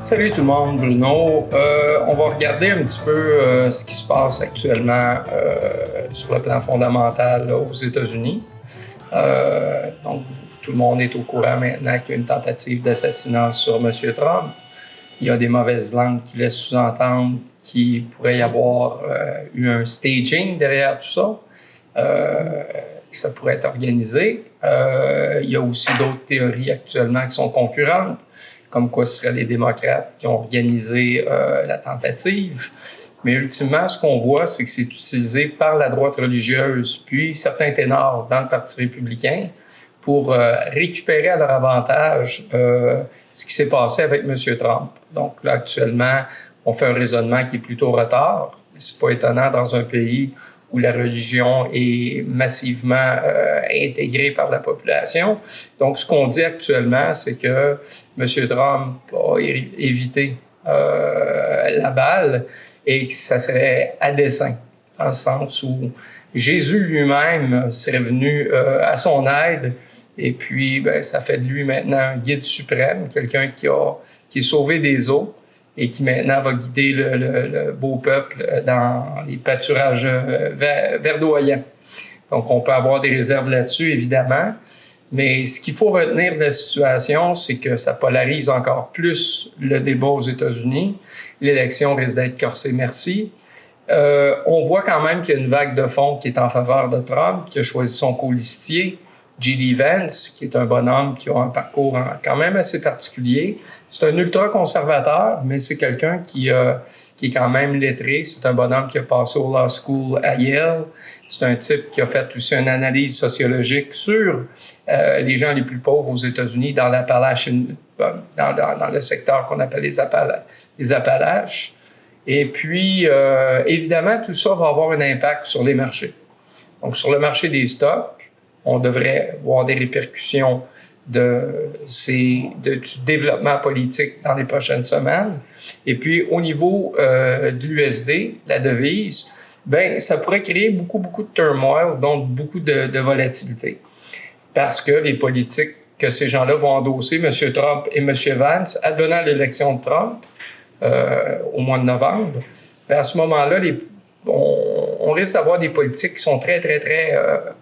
Salut tout le monde, Bruno. On va regarder un petit peu ce qui se passe actuellement sur le plan fondamental là, aux États-Unis. Donc, tout le monde est au courant maintenant qu'il y a une tentative d'assassinat sur M. Trump. Il y a des mauvaises langues qui laissent sous-entendre qu'il pourrait y avoir eu un staging derrière tout ça. Que ça pourrait être organisé. Il y a aussi d'autres théories actuellement qui sont concurrentes, comme quoi ce seraient les démocrates qui ont organisé la tentative. Mais ultimement, ce qu'on voit, c'est que c'est utilisé par la droite religieuse, puis certains ténors dans le Parti républicain, pour récupérer à leur avantage ce qui s'est passé avec M. Trump. Donc là, actuellement, on fait un raisonnement qui est plutôt retard. Mais c'est pas étonnant dans un pays où la religion est massivement intégrée par la population. Donc, ce qu'on dit actuellement, c'est que M. Trump a évité la balle et que ça serait à dessein, dans le sens où Jésus lui-même serait venu à son aide et puis ben, ça fait de lui maintenant un guide suprême, quelqu'un qui est sauvé des eaux et qui maintenant va guider le beau peuple dans les pâturages verdoyants. Donc, on peut avoir des réserves là-dessus, évidemment, mais ce qu'il faut retenir de la situation, c'est que ça polarise encore plus le débat aux États-Unis. L'élection risque d'être corsée, merci. On voit quand même qu'il y a une vague de fond qui est en faveur de Trump, qui a choisi son colistier, J.D. Vance, qui est un bonhomme qui a un parcours quand même assez particulier. C'est un ultra-conservateur, mais c'est quelqu'un qui est quand même lettré. C'est un bonhomme qui a passé au Law School à Yale. C'est un type qui a fait aussi une analyse sociologique sur les gens les plus pauvres aux États-Unis dans l'Appalachian, dans le secteur qu'on appelle les Appalaches. Et puis, évidemment, tout ça va avoir un impact sur les marchés. Donc, sur le marché des stocks, on devrait voir des répercussions du développement politique dans les prochaines semaines. Et puis, au niveau de l'USD, la devise, ben ça pourrait créer beaucoup de turmoil, donc beaucoup de volatilité. Parce que les politiques que ces gens-là vont endosser, M. Trump et M. Vance, advenant l'élection de Trump au mois de novembre, ben à ce moment-là, on risque d'avoir des politiques qui sont très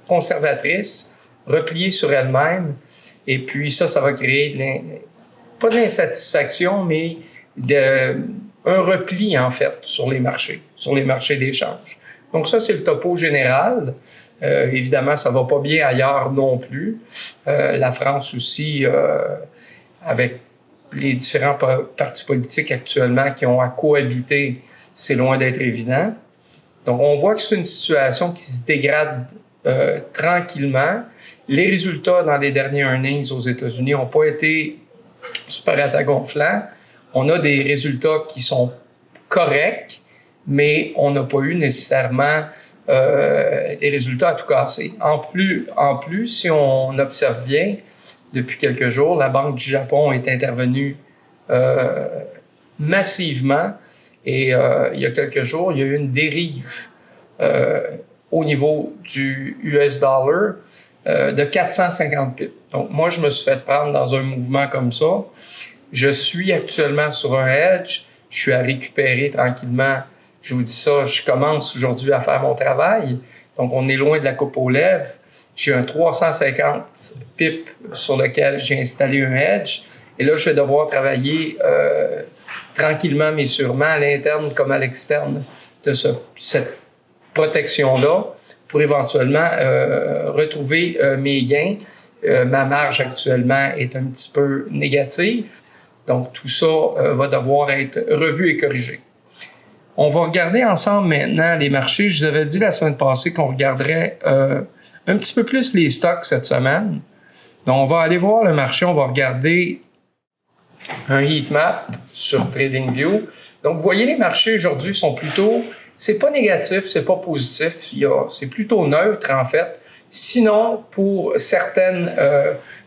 conservatrices, repliées sur elles-mêmes. Et puis ça va créer pas d'insatisfaction, mais un repli, en fait, sur les marchés d'échange. Donc ça, c'est le topo général. Évidemment, ça va pas bien ailleurs non plus. La France aussi, avec les différents partis politiques actuellement qui ont à cohabiter, c'est loin d'être évident. Donc, on voit que c'est une situation qui se dégrade tranquillement. Les résultats dans les derniers earnings aux États-Unis n'ont pas été super atagonflants. On a des résultats qui sont corrects, mais on n'a pas eu nécessairement des résultats à tout casser. En plus, si on observe bien, depuis quelques jours, la Banque du Japon est intervenue massivement. Et il y a quelques jours, il y a eu une dérive au niveau du US dollar de 450 pips. Donc, moi, je me suis fait prendre dans un mouvement comme ça. Je suis actuellement sur un hedge. Je suis à récupérer tranquillement. Je vous dis ça, je commence aujourd'hui à faire mon travail. Donc, on est loin de la coupe aux lèvres. J'ai un 350 pips sur lequel j'ai installé un hedge. Et là, je vais devoir travailler tranquillement mais sûrement à l'interne comme à l'externe de cette protection-là pour éventuellement retrouver mes gains. Ma marge actuellement est un petit peu négative. Donc, tout ça va devoir être revu et corrigé. On va regarder ensemble maintenant les marchés. Je vous avais dit la semaine passée qu'on regarderait un petit peu plus les stocks cette semaine. Donc, on va aller voir le marché. On va regarder un heat map sur TradingView. Donc, vous voyez, les marchés aujourd'hui sont plutôt, c'est pas négatif, c'est pas positif, c'est plutôt neutre en fait. Sinon, pour certaines,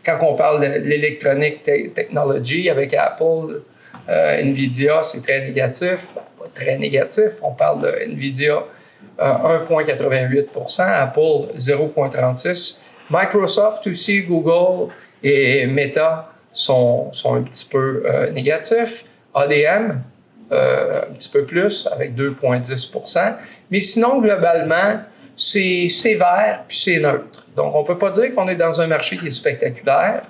quand on parle de l'électronique technology avec Apple, Nvidia, c'est très négatif. Ben, pas très négatif, on parle de Nvidia 1,88%, Apple 0,36%. Microsoft aussi, Google et Meta sont un petit peu négatifs. ADM, un petit peu plus, avec 2,10 %. Mais sinon, globalement, c'est vert puis c'est neutre. Donc, on ne peut pas dire qu'on est dans un marché qui est spectaculaire,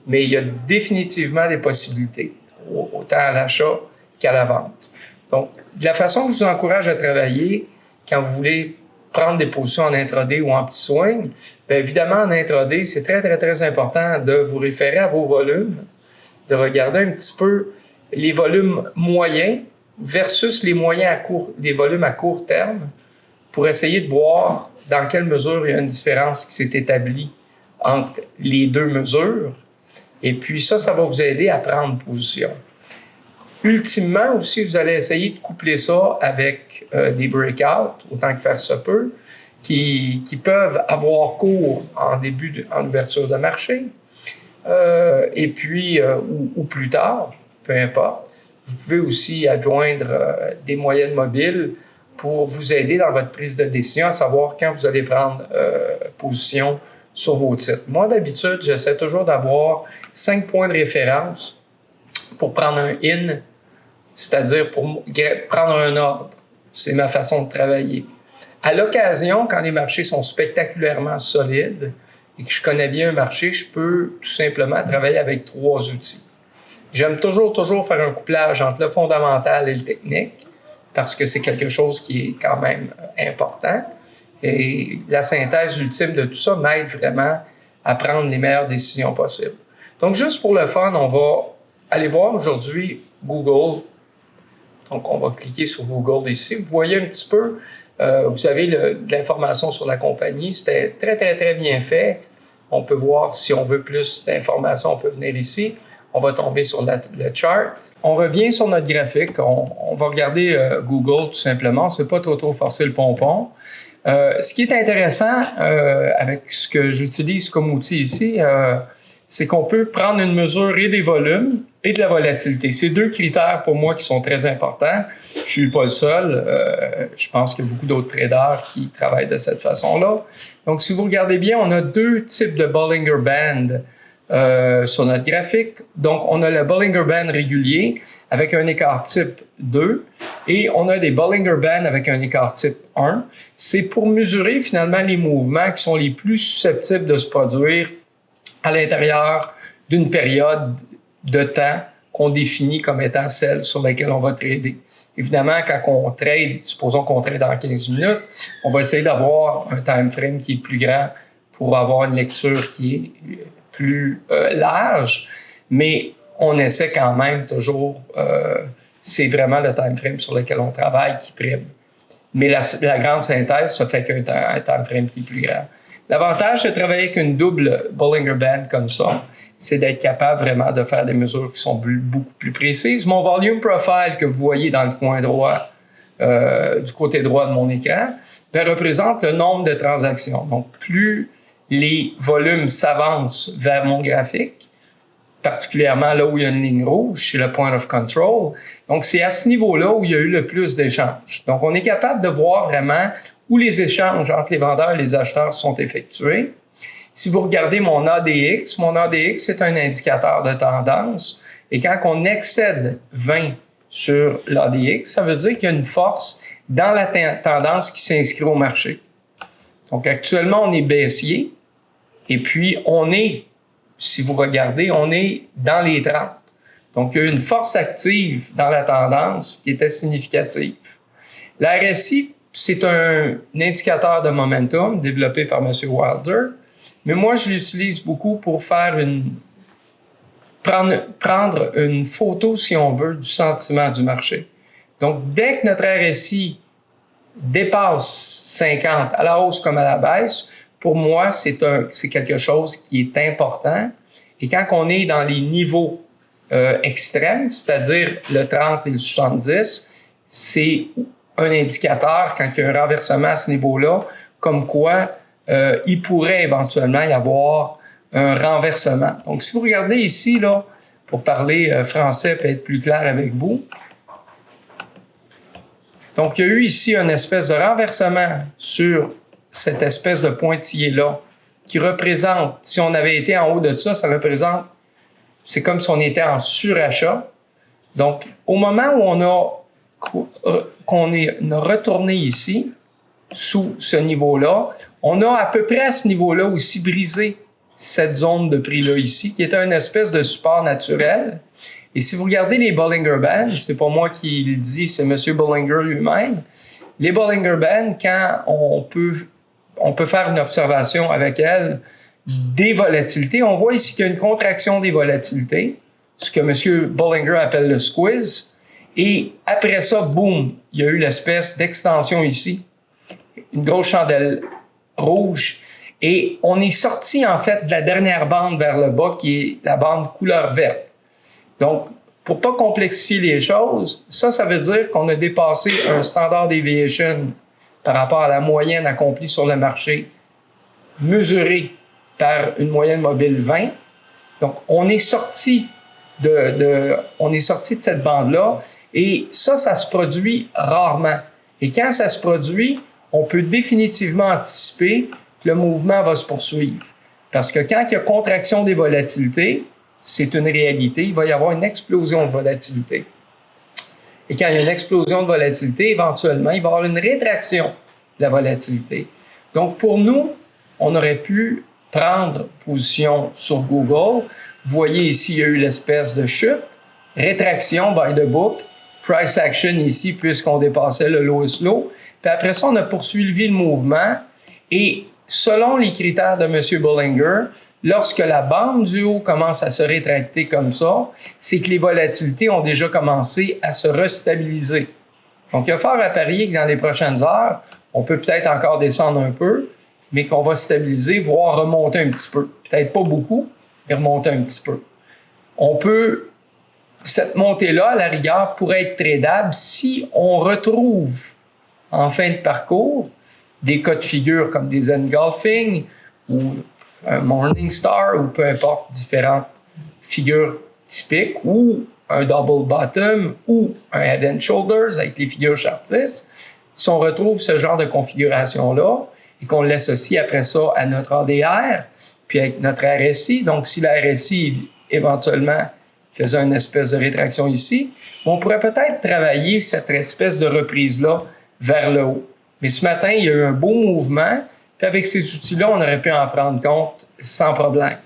mais il y a définitivement des possibilités, autant à l'achat qu'à la vente. Donc, de la façon que je vous encourage à travailler, quand vous voulez prendre des positions en intraday ou en petit swing, bien évidemment, en intraday, c'est très, très, très important de vous référer à vos volumes, de regarder un petit peu les volumes moyens versus les volumes à court terme pour essayer de voir dans quelle mesure il y a une différence qui s'est établie entre les deux mesures. Et puis ça va vous aider à prendre position. Ultimement aussi, vous allez essayer de coupler ça avec des breakouts, autant que faire se peut, qui peuvent avoir cours en ouverture de marché, et puis, ou plus tard, peu importe. Vous pouvez aussi adjoindre des moyennes mobiles pour vous aider dans votre prise de décision, à savoir quand vous allez prendre position sur vos titres. Moi, d'habitude, j'essaie toujours d'avoir 5 points de référence pour prendre un in, c'est-à-dire pour prendre un ordre. C'est ma façon de travailler. À l'occasion, quand les marchés sont spectaculairement solides et que je connais bien un marché, je peux tout simplement travailler avec 3 outils. J'aime toujours faire un couplage entre le fondamental et le technique parce que c'est quelque chose qui est quand même important. Et la synthèse ultime de tout ça m'aide vraiment à prendre les meilleures décisions possibles. Donc, juste pour le fun, on va aller voir aujourd'hui Google. Donc, on va cliquer sur Google ici. Vous voyez un petit peu, vous avez de l'information sur la compagnie. C'était très, très, très bien fait. On peut voir si on veut plus d'informations, on peut venir ici. On va tomber sur le chart. On revient sur notre graphique. On va regarder Google tout simplement. C'est pas trop forcer le pompon. Ce qui est intéressant avec ce que j'utilise comme outil ici, c'est qu'on peut prendre une mesure et des volumes et de la volatilité. C'est 2 critères pour moi qui sont très importants. Je suis pas le seul. Je pense qu'il y a beaucoup d'autres traders qui travaillent de cette façon-là. Donc, si vous regardez bien, on a 2 types de Bollinger Band sur notre graphique. Donc, on a le Bollinger Band régulier avec un écart type 2 et on a des Bollinger Band avec un écart type 1. C'est pour mesurer finalement les mouvements qui sont les plus susceptibles de se produire à l'intérieur d'une période de temps qu'on définit comme étant celle sur laquelle on va trader. Évidemment, quand on trade, supposons qu'on trade dans 15 minutes, on va essayer d'avoir un time frame qui est plus grand pour avoir une lecture qui est plus large, mais on essaie quand même toujours, c'est vraiment le time frame sur lequel on travaille qui prime. Mais la grande synthèse, ça fait qu'un time frame qui est plus grand. L'avantage de travailler avec une double Bollinger Band comme ça, c'est d'être capable vraiment de faire des mesures qui sont beaucoup plus précises. Mon volume profile que vous voyez dans le coin droit, du côté droit de mon écran, représente le nombre de transactions. Donc, plus les volumes s'avancent vers mon graphique, particulièrement là où il y a une ligne rouge, c'est le point of control. Donc, c'est à ce niveau-là où il y a eu le plus d'échanges. Donc, on est capable de voir vraiment où les échanges entre les vendeurs et les acheteurs sont effectués. Si vous regardez mon ADX, c'est un indicateur de tendance. Et quand on excède 20 sur l'ADX, ça veut dire qu'il y a une force dans la tendance qui s'inscrit au marché. Donc, actuellement, on est baissier. Et puis, si vous regardez, on est dans les 30. Donc, il y a une force active dans la tendance qui était significative. La RSI, c'est un indicateur de momentum développé par M. Wilder, mais moi, je l'utilise beaucoup pour faire prendre une photo, si on veut, du sentiment du marché. Donc, dès que notre RSI dépasse 50 à la hausse comme à la baisse, pour moi, c'est quelque chose qui est important. Et quand on est dans les niveaux extrêmes, c'est-à-dire le 30 et le 70, c'est un indicateur, quand il y a un renversement à ce niveau-là, comme quoi il pourrait éventuellement y avoir un renversement. Donc, si vous regardez ici, là, pour parler français et être plus clair avec vous, donc, il y a eu ici une espèce de renversement sur cette espèce de pointillé-là qui représente, si on avait été en haut de ça, ça représente, c'est comme si on était en surachat. Donc, au moment où on a retourné ici, sous ce niveau-là, on a à peu près à ce niveau-là aussi brisé cette zone de prix-là ici, qui était une espèce de support naturel. Et si vous regardez les Bollinger Bands, c'est pas moi qui le dis, c'est M. Bollinger lui-même, les Bollinger Bands, quand on peut faire une observation avec elles des volatilités, on voit ici qu'il y a une contraction des volatilités, ce que M. Bollinger appelle le squeeze, et après ça, boum, il y a eu l'espèce d'extension ici, une grosse chandelle rouge, et on est sorti en fait de la dernière bande vers le bas, qui est la bande couleur verte. Donc, pour pas complexifier les choses, ça veut dire qu'on a dépassé un standard deviation par rapport à la moyenne accomplie sur le marché, mesurée par une moyenne mobile 20. Donc, on est sorti de cette bande-là, et ça se produit rarement. Et quand ça se produit, on peut définitivement anticiper que le mouvement va se poursuivre. Parce que quand il y a contraction des volatilités, c'est une réalité, il va y avoir une explosion de volatilité. Et quand il y a une explosion de volatilité, éventuellement, il va y avoir une rétraction de la volatilité. Donc, pour nous, on aurait pu prendre position sur Google. Vous voyez ici, il y a eu l'espèce de chute, rétraction by the book, price action ici, puisqu'on dépassait le lowest low. Puis après ça, on a poursuivi le mouvement. Et selon les critères de M. Bollinger, lorsque la bande du haut commence à se rétracter comme ça, c'est que les volatilités ont déjà commencé à se restabiliser. Donc, il y a fort à parier que dans les prochaines heures, on peut peut-être encore descendre un peu, mais qu'on va stabiliser, voire remonter un petit peu. Peut-être pas beaucoup, mais remonter un petit peu. Cette montée-là, à la rigueur, pourrait être tradable si on retrouve en fin de parcours des cas de figure comme des engulfing ou un Morningstar ou peu importe, différentes figures typiques, ou un double bottom ou un head and shoulders avec les figures chartistes. Si on retrouve ce genre de configuration-là et qu'on l'associe après ça à notre ADR, puis avec notre RSI, donc si la RSI éventuellement faisait une espèce de rétraction ici, on pourrait peut-être travailler cette espèce de reprise-là vers le haut. Mais ce matin, il y a eu un beau mouvement, puis avec ces outils-là, on aurait pu en prendre compte sans problème.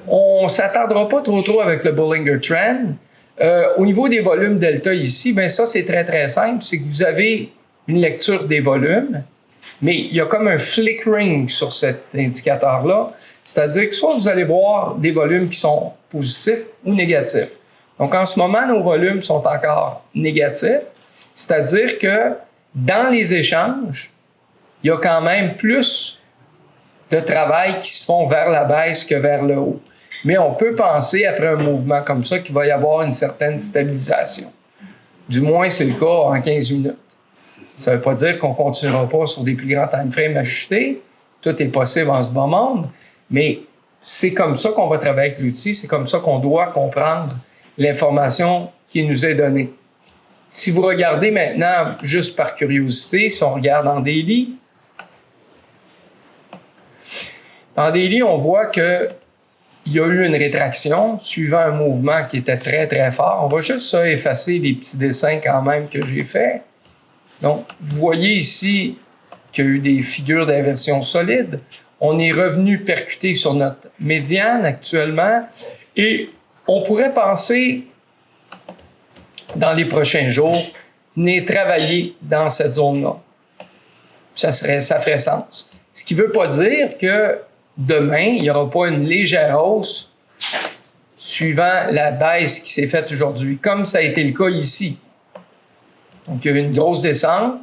On ne s'attardera pas trop avec le Bollinger Trend. Au niveau des volumes delta ici, bien ça, c'est très, très simple. C'est que vous avez une lecture des volumes, mais il y a comme un flickering sur cet indicateur-là. C'est-à-dire que soit vous allez voir des volumes qui sont positifs ou négatifs. Donc, en ce moment, nos volumes sont encore négatifs. C'est-à-dire que dans les échanges, il y a quand même plus de travail qui se font vers la baisse que vers le haut. Mais on peut penser, après un mouvement comme ça, qu'il va y avoir une certaine stabilisation. Du moins, c'est le cas en 15 minutes. Ça ne veut pas dire qu'on ne continuera pas sur des plus grands time frames à chuter. Tout est possible en ce bas monde. Mais c'est comme ça qu'on va travailler avec l'outil. C'est comme ça qu'on doit comprendre l'information qui nous est donnée. Si vous regardez maintenant, juste par curiosité, si on regarde en daily, on voit qu'il y a eu une rétraction suivant un mouvement qui était très, très fort. On va juste effacer les petits dessins quand même que j'ai faits. Donc, vous voyez ici qu'il y a eu des figures d'inversion solides. On est revenu percuter sur notre médiane actuellement et on pourrait penser, dans les prochains jours, venir travailler dans cette zone-là. Ça ferait sens. Ce qui ne veut pas dire que demain, il n'y aura pas une légère hausse suivant la baisse qui s'est faite aujourd'hui, comme ça a été le cas ici. Donc, il y a eu une grosse descente.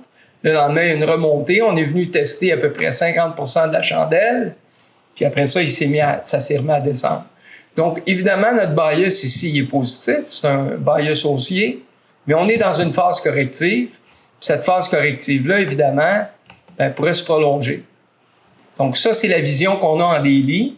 Le lendemain, une remontée. On est venu tester à peu près 50% de la chandelle. Puis après ça, ça s'est remis à descendre. Donc, évidemment, notre bias ici il est positif. C'est un bias haussier. Mais on est dans une phase corrective. Puis cette phase corrective-là, évidemment, pourrait se prolonger. Donc, ça, c'est la vision qu'on a en daily.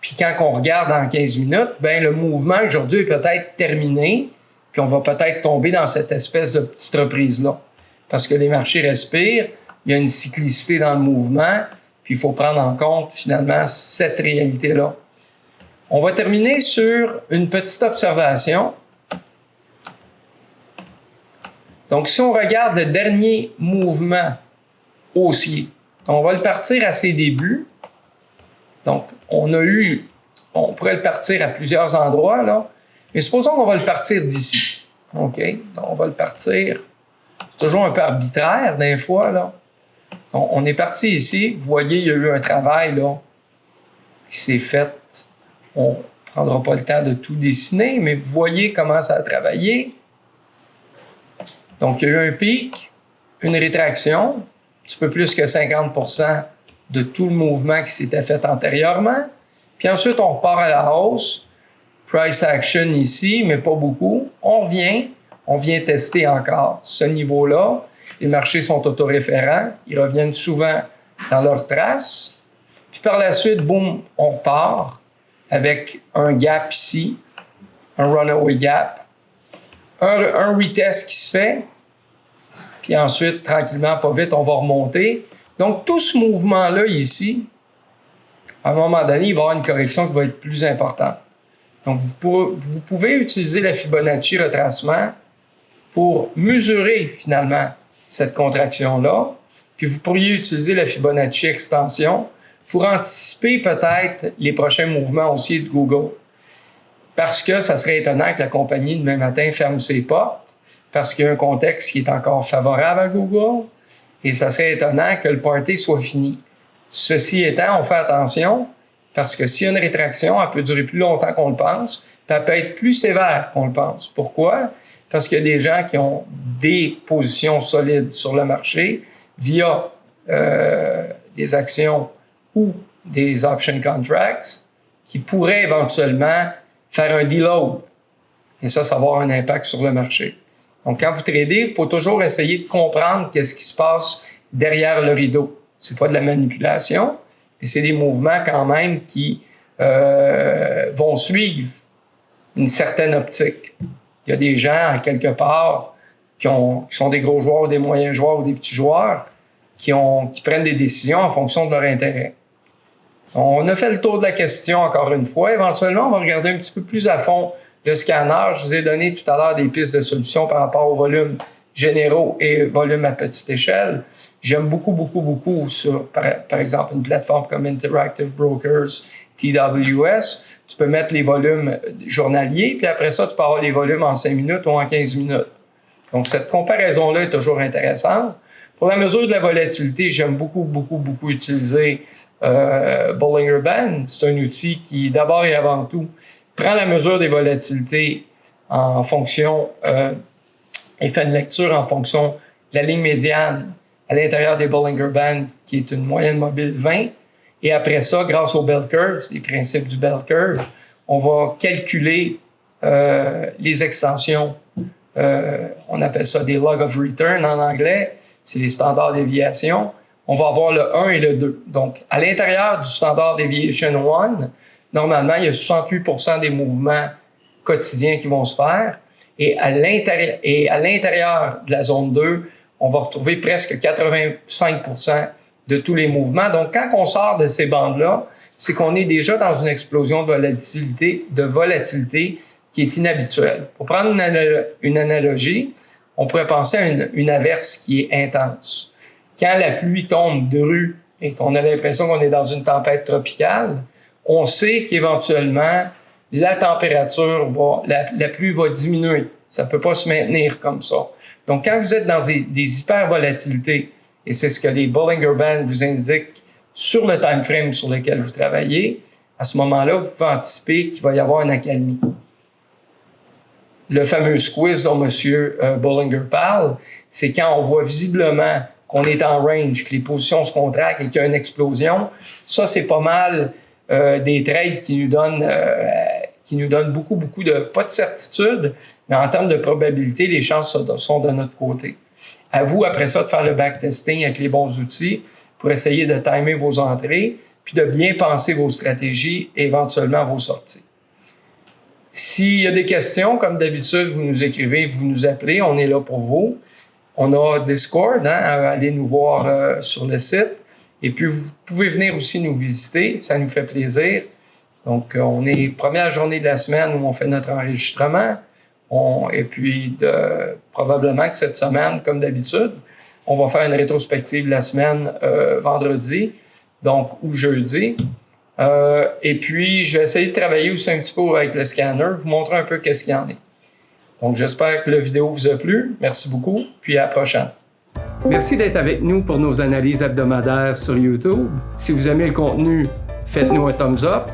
Puis quand on regarde en 15 minutes, le mouvement aujourd'hui est peut-être terminé. Puis on va peut-être tomber dans cette espèce de petite reprise-là. Parce que les marchés respirent, il y a une cyclicité dans le mouvement, puis il faut prendre en compte finalement cette réalité-là. On va terminer sur une petite observation. Donc, si on regarde le dernier mouvement haussier, on va le partir à ses débuts. Donc, on pourrait le partir à plusieurs endroits, là. Mais supposons qu'on va le partir d'ici. OK? Donc, on va le partir. C'est toujours un peu arbitraire, des fois, là. Donc, on est parti ici. Vous voyez, il y a eu un travail, là, qui s'est fait. On ne prendra pas le temps de tout dessiner, mais vous voyez comment ça a travaillé. Donc, il y a eu un pic, une rétraction, un petit peu plus que 50% de tout le mouvement qui s'était fait antérieurement. Puis ensuite, on repart à la hausse. Price action ici, mais pas beaucoup. On vient tester encore ce niveau-là. Les marchés sont autoréférents. Ils reviennent souvent dans leurs traces. Puis par la suite, boum, on repart avec un gap ici, un runaway gap, un retest qui se fait. Puis ensuite, tranquillement, pas vite, on va remonter. Donc, tout ce mouvement-là ici, à un moment donné, il va y avoir une correction qui va être plus importante. Donc, vous pouvez utiliser la Fibonacci retracement pour mesurer finalement cette contraction-là. Puis, vous pourriez utiliser la Fibonacci extension pour anticiper peut-être les prochains mouvements haussiers de Google. Parce que ça serait étonnant que la compagnie, demain matin, ferme ses portes, parce qu'il y a un contexte qui est encore favorable à Google, et ça serait étonnant que le party soit fini. Ceci étant, on fait attention, parce que s'il y a une rétraction, elle peut durer plus longtemps qu'on le pense, puis elle peut être plus sévère qu'on le pense. Pourquoi? Parce qu'il y a des gens qui ont des positions solides sur le marché via des actions ou des option contracts qui pourraient éventuellement faire un deload. Et ça va avoir un impact sur le marché. Donc, quand vous tradez, il faut toujours essayer de comprendre qu'est-ce qui se passe derrière le rideau. C'est pas de la manipulation, mais c'est des mouvements quand même qui vont suivre une certaine optique. Il y a des gens, quelque part, qui sont des gros joueurs, ou des moyens joueurs ou des petits joueurs, qui prennent des décisions en fonction de leur intérêt. On a fait le tour de la question encore une fois. Éventuellement, on va regarder un petit peu plus à fond le scanner. Je vous ai donné tout à l'heure des pistes de solutions par rapport aux volumes généraux et volumes à petite échelle. J'aime beaucoup sur, par exemple, une plateforme comme Interactive Brokers, TWS. Tu peux mettre les volumes journaliers, puis après ça, tu peux avoir les volumes en 5 minutes ou en 15 minutes. Donc, cette comparaison-là est toujours intéressante. Pour la mesure de la volatilité, j'aime beaucoup utiliser Bollinger Band. C'est un outil qui, d'abord et avant tout, prend la mesure des volatilités en fonction et fait une lecture en fonction de la ligne médiane à l'intérieur des Bollinger Band, qui est une moyenne mobile 20. Et après ça, grâce au bell curve, les principes du bell curve, on va calculer les extensions. On appelle ça des log of return en anglais. C'est les standards déviation. On va avoir le 1 et le 2. Donc, à l'intérieur du standard deviation 1, normalement, il y a 68% des mouvements quotidiens qui vont se faire. Et à l'intérieur de la zone 2, on va retrouver presque 85% de tous les mouvements. Donc, quand on sort de ces bandes-là, c'est qu'on est déjà dans une explosion de volatilité qui est inhabituelle. Pour prendre une analogie, on pourrait penser à une averse qui est intense. Quand la pluie tombe de rue et qu'on a l'impression qu'on est dans une tempête tropicale, on sait qu'éventuellement, la température la pluie va diminuer. Ça ne peut pas se maintenir comme ça. Donc, quand vous êtes dans des hypervolatilités, et c'est ce que les Bollinger Bands vous indiquent sur le time frame sur lequel vous travaillez, à ce moment-là, vous pouvez anticiper qu'il va y avoir une accalmie. Le fameux squeeze dont M. Bollinger parle, c'est quand on voit visiblement qu'on est en range, que les positions se contractent et qu'il y a une explosion. Ça, c'est pas mal des trades qui nous donnent beaucoup pas de certitude, mais en termes de probabilité, les chances sont de notre côté. À vous, après ça, de faire le backtesting avec les bons outils pour essayer de timer vos entrées, puis de bien penser vos stratégies et éventuellement vos sorties. S'il y a des questions, comme d'habitude, vous nous écrivez, vous nous appelez, on est là pour vous. On a Discord, allez nous voir sur le site. Et puis, vous pouvez venir aussi nous visiter, ça nous fait plaisir. Donc, on est première journée de la semaine où on fait notre enregistrement. Et puis, probablement que cette semaine, comme d'habitude, on va faire une rétrospective la semaine vendredi, donc ou jeudi. Et puis, je vais essayer de travailler aussi un petit peu avec le scanner, vous montrer un peu qu'est-ce qu'il y en est. Donc, j'espère que la vidéo vous a plu. Merci beaucoup, puis à la prochaine. Merci d'être avec nous pour nos analyses hebdomadaires sur YouTube. Si vous aimez le contenu, faites-nous un thumbs up,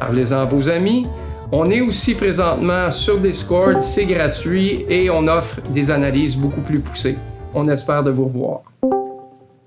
parlez-en à vos amis. On est aussi présentement sur Discord, c'est gratuit et on offre des analyses beaucoup plus poussées. On espère de vous revoir.